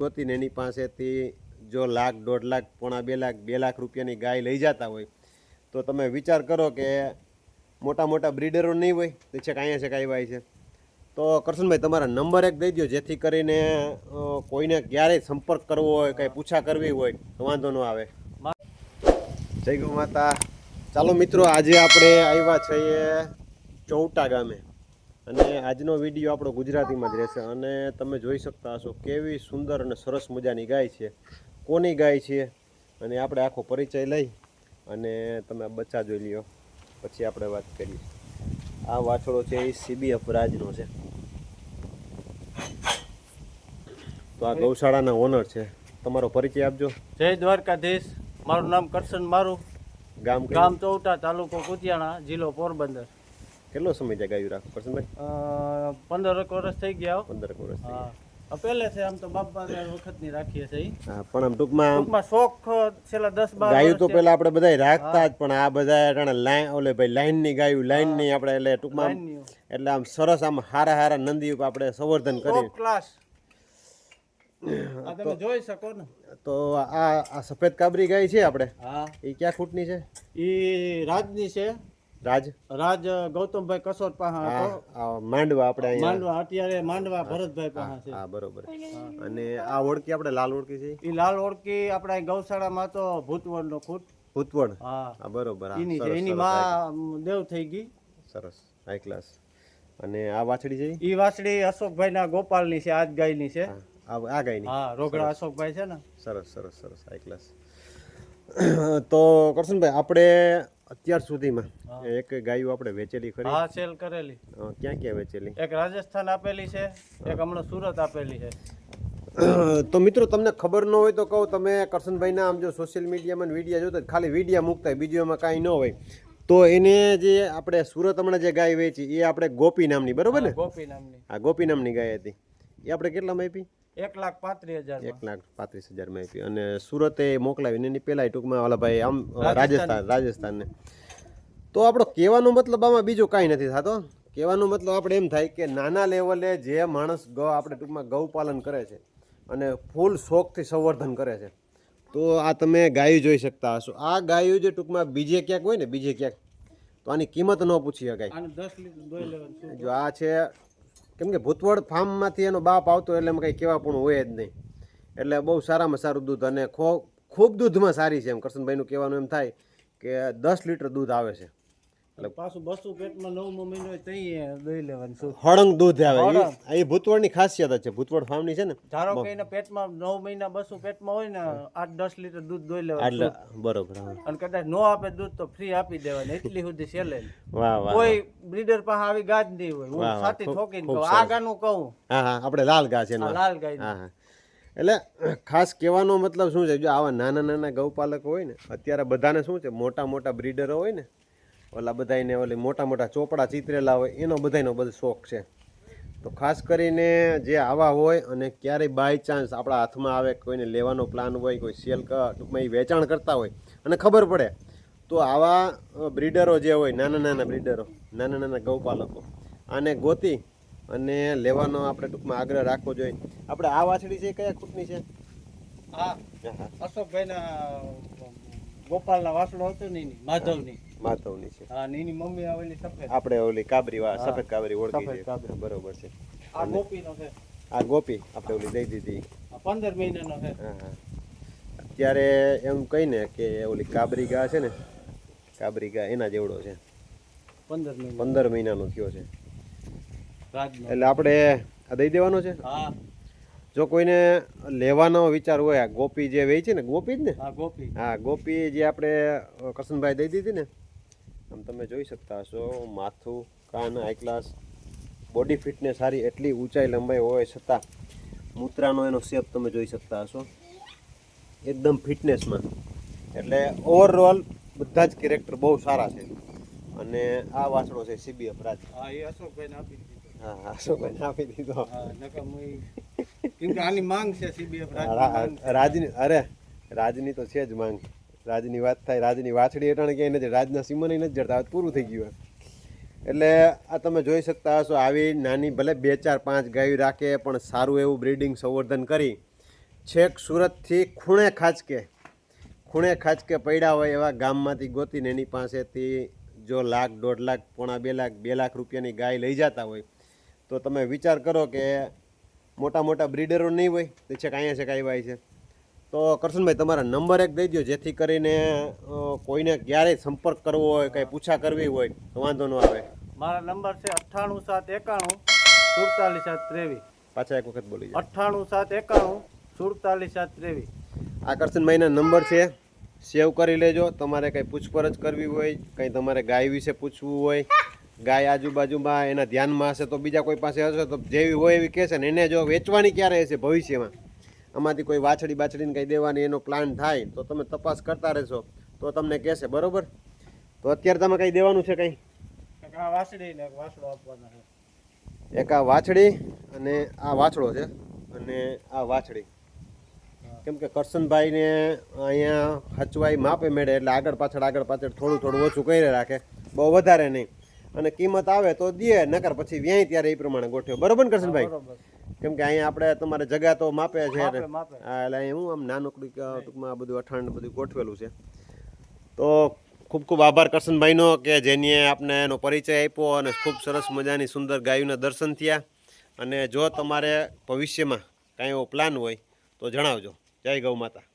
ગોતીને એની પાસેથી જો લાખ 1.5 લાખ પોણા 2 લાખ રૂપિયાની ગાય લઈ જતા હોય તો તમે વિચાર કરો કે મોટા મોટા બ્રીડરો નહીં હોય તો છે કે અહીંયા છે કે આવ્યા છે. તો કરશનભાઈ તમારા નંબર એક દઈ દો જેથી કરીને કોઈને ક્યારેય સંપર્ક કરવો હોય કંઈ પૂછા કરવી હોય તો વાંધો ન આવે. જય ગૌ માતા. ચાલો મિત્રો, આજે આપણે આવ્યા છીએ ચૌટા ગામે અને આજનો વિડીયો આપણો ગુજરાતીમાં જ રહેશે અને તમે જોઈ શકતા હશો કેવી સુંદર અને સરસ મજાની ગાય છે. કોની ગાય છે અને આપણે આખો પરિચય લઈ અને તમે બચ્ચા જોઈ લ્યો પછી આપણે વાત કરીએ. આ વાછડો છે એ CBF રાજનો છે. તો આ ગૌશાળાના ઓનર છે. તમારો પરિચય આપજો. જય દ્વારકાધીશ. મારું નામ કરશન મારું, ગામ ચૌટા, તાલુકો કુતિયાણા, જિલ્લો પોરબંદર. કેટલો સમય છે ગાયું રાખો કરશનભાઈ? 15 વર્ષ થઈ ગયા. 15 વર્ષ થઈ ગયા. પહેલે છે આમ તો બાપા વખતની રાખીએ છે. હા, પણ આમ ટૂંકમાં શોખ છેલ્લા 10-12 ગાયું તો પેલા આપણે બધા રાખતા જ, પણ આ બધા લાઈન ઓલે ભાઈ લાઈનની ગાયું લાઈનની આપણે એટલે ટૂંકમાં એટલે આમ સરસ આમ હારા નંદી ઉપર આપણે સંવર્ધન કરી ક્લાસ તમે જોઈ શકો ને. તો આ સફેદ કાબરી ગાય છે આપણે, હા, એ ક્યાં ફૂટની છે? એ રાજની છે. રાજ ગૌતમભાઈ કસોટ પાસે માંડવા આપણે અહીંયા માંડવા અત્યારે માંડવા ભરતભાઈ પાસે છે. હા, બરોબર. અને આ ઓળકી આપણે લાલ ઓળકી છે, એ લાલ ઓળકી આપણા ગૌશાળામાં તો ભૂતવડ નો ભૂતવડ. હા, બરોબર. એની માં દેવ થઈ ગઈ. સરસ, હાઈ ક્લાસ. અને આ વાછડી છે, ઈ વાછડી અશોકભાઈ ના ગોપાલ ની છે, આજ ગાય ની છે. આ ગાય ની? હા, રોગડા અશોકભાઈ છે ને. સરસ, હાઈ ક્લાસ. તો કરશનભાઈ, આપણે અત્યાર સુધીમાં એક ગાયું આપણે વેચેલી ખરી? હા, સેલ કરેલી. ક્યાં વેચેલી? એક રાજસ્થાન આપેલી છે, એક હમણાં સુરત આપેલી છે. તો મિત્રો, તમને ખબર ન હોય તો કહું, તમે કરશનભાઈના આમ જો સોશિયલ મીડિયામાં વિડીયો જોતા ખાલી વિડીયો મૂકતા હોય, બીજું એમાં કાંઈ ન હોય, તો એને જે આપણે સુરત હમણાં જે ગાય વેચી એ આપણે ગોપી નામની, બરોબર ને? ગોપી નામની. હા, ગોપી નામની ગાય હતી. એ આપણે કેટલામાં આપી? 1,35,000. 1,35,000 આપી. અને સુરતે મોકલાવીને એની પહેલા ટૂંકમાં ઓલા ભાઈ આમ રાજસ્થાનને. તો આપણો કહેવાનો મતલબ આમાં બીજો કાંઈ નથી થતો. કહેવાનો મતલબ આપણે એમ થાય કે નાના લેવલે જે માણસ આપણે ટૂંકમાં ગૌપાલન કરે છે અને ફૂલ શોખથી સંવર્ધન કરે છે, તો આ તમે ગાયું જોઈ શકતા હશો. આ ગાયું જે ટૂંકમાં બીજે ક્યાંક હોય ને, બીજે ક્યાંક, તો આની કિંમત ન પૂછી શકાય. 10 લીટર દોઈ લેવાનું. જો આ છે, કેમ કે ભૂતવડ ફાર્મમાંથી એનો બાપ આવતો એટલે એમાં કંઈ કહેવા પણ હોય જ નહીં. એટલે બહુ સારામાં સારું દૂધ અને ખૂબ દૂધમાં સારી છે. એમ કરશનભાઈનું કહેવાનું એમ થાય કે 10 લીટર દૂધ આવે છે. એટલે પાછું 200 પેટમાં 9મો મહિનો તઈ દોઈ લેવાનું. હળંગ દૂધ આવે. એ ભૂતવડની ખાસિયત છે. ભૂતવડ ફાર્મની છે ને. ધારો કે એના પેટમાં 9 મહિના 200 પેટમાં હોય ને, 8-10 લીટર દૂધ દોઈ લેવાનું. એટલે બરોબર. અને કદાચ નો આપે દૂધ તો ફ્રી આપી દેવાનું. એટલી સુધી સેલે. વાહ. કોઈ બ્રીડર પાસે આવી ગાજ નહીં હોય. હું સાથી ઠોકીને કહું, આ ગાનું કહું. હા, આપણે લાલ ગા છે. લાલ ગાય. હા, એટલે ખાસ કહેવાનો મતલબ શું છે, જો આવા નાના ગૌપાલકો હોય ને, અત્યારે બધાને શું છે, મોટા બ્રીડરો હોય ને, ઓલા બધાને ઓલી મોટા ચોપડા ચિતરેલા હોય, એનો બધાનો બધો શોખ છે. તો ખાસ કરીને જે આવા હોય અને ક્યારેય બાય ચાન્સ આપણા હાથમાં આવે, કોઈને લેવાનો પ્લાન હોય, કોઈ સેલ ટૂંકમાં એ વેચાણ કરતા હોય અને ખબર પડે, તો આવા બ્રીડરો જે હોય, નાના બ્રીડરો, નાના ગૌપાલકો, આને ગોતી અને લેવાનો આપણે ટૂંકમાં આગ્રહ રાખવો જોઈએ. આપણે આ વાછડી છે કયા ખૂટની છે? હા, અશોકભાઈના ગોપાલના વાસણો હતો ને, માધવની છે. હા, એની મમ્મી આવેલી સફેદ, આપણે ઓલી કાબરી સફેદ કાબરી ઓળખી છે. બરોબર છે. આ ગોપીનો છે. આ ગોપી આપણે ઓલી દઈ દીધી, 15 મહિનાનો છે. હા, અત્યારે એમ કહીને કે ઓલી કાબરી ગા છે ને, કાબરી ગા એના જેવડો છે. 15 મહિનાનો થયો છે. એટલે આપણે આ દઈ દેવાનો છે. હા, જો કોઈને લેવાનો વિચાર હોય, આ ગોપી જે વેચી ને, ગોપી જ ને? હા, ગોપી જે આપણે કરશનભાઈ દઈ દીધી ને, આમ તમે જોઈ શકતા હશો. માથું, કાન, હાઈ ક્લાસ, બોડી ફિટનેસ સારી, એટલી ઊંચાઈ લંબાઈ હોય છતાં મૂત્રાનો એનો શેપ તમે જોઈ શકતા હશો, એકદમ ફિટનેસમાં. એટલે ઓવરઓલ બધા જ કેરેક્ટર બહુ સારા છે. અને આ વાછડો છે CBF રાજ. હા, એ અશોકભાઈને આપી દીધો. હા, અશોકભાઈને આપી દીધો. કેમ કે આની માંગ છે CBF રાજની. અરે રાજની તો છે જ માંગ. રાજની વાત થાય, રાજની વાછડી એટાણે ક્યાંય નથી, રાજના સીમાને નથી જડતા, પૂરું થઈ ગયું. એટલે આ તમે જોઈ શકતા હશો, આવી નાની ભલે 2-4-5 ગાયો રાખે, પણ સારું એવું બ્રીડિંગ સંવર્ધન કરી છેક સુરતથી ખૂણે ખાંચકે પડ્યા હોય એવા ગામમાંથી ગોતીને એની પાસેથી જો લાખ, 1.5 લાખ, પોણા 2 લાખ, 2 લાખ રૂપિયાની ગાય લઈ જતા હોય તો તમે વિચાર કરો કે મોટા મોટા બ્રીડરો નહીં હોય તે છેક અહીંયા છેક આવ્યા છે. તો કરશનભાઈ તમારા નંબર એક દઈ દો જેથી કરીને કોઈને ક્યારેય સંપર્ક કરવો હોય, કંઈ પૂછા કરવી હોય તો વાંધો ન આવે. મારા નંબર છે 98 791 47 723. પાછા એક વખત બોલી જાઓ. 98 791 47 723. આ કરશનભાઈના નંબર છે, સેવ કરી લેજો. તમારે કંઈ પૂછપરછ કરવી હોય, કંઈ તમારે ગાય વિશે પૂછવું હોય, ગાય આજુબાજુમાં એના ધ્યાનમાં હશે તો બીજા કોઈ પાસે હશે તો જેવી હોય એવી કહેશે ને એને જો વેચવાની ક્યારે હશે ભવિષ્યમાં, આમાંથી કોઈ વાછડી બાછડીને કંઈ દેવાની એનો પ્લાન થાય તો તમે તપાસ કરતા રહેશો તો તમને કહેશે. બરોબર? તો અત્યારે તમે કંઈ દેવાનું છે કંઈ? આ વાછડી ને વાછડો આપવાનો છે. એક આ વાછડી અને આ વાછડો છે અને આ વાછડી. કેમ કે કરશનભાઈને અહીંયા હચવાઈ માપે મેળે એટલે આગળ પાછળ થોડું થોડું ઓછું કરી રાખે, બહુ વધારે નહીં. અને કિંમત આવે તો દે, નકર પછી વ્યાય ત્યારે એ પ્રમાણે ગોઠવ્યો. બરોબર ને કરશનભાઈ? કેમ કે અહીંયા આપણે તમારે જગા તો માપે છે હા, એટલે અહીં હું આમ નાનકડું ટૂંકમાં બધું અઠાણ બધું ગોઠવેલું છે. તો ખૂબ ખૂબ આભાર કરશનભાઈનો કે જેની આપને એનો પરિચય આપ્યો અને ખૂબ સરસ મજાની સુંદર ગાયોના દર્શન થયા. અને જો તમારે ભવિષ્યમાં કાંઈ એવો પ્લાન હોય તો જણાવજો. જય ગૌ માતા.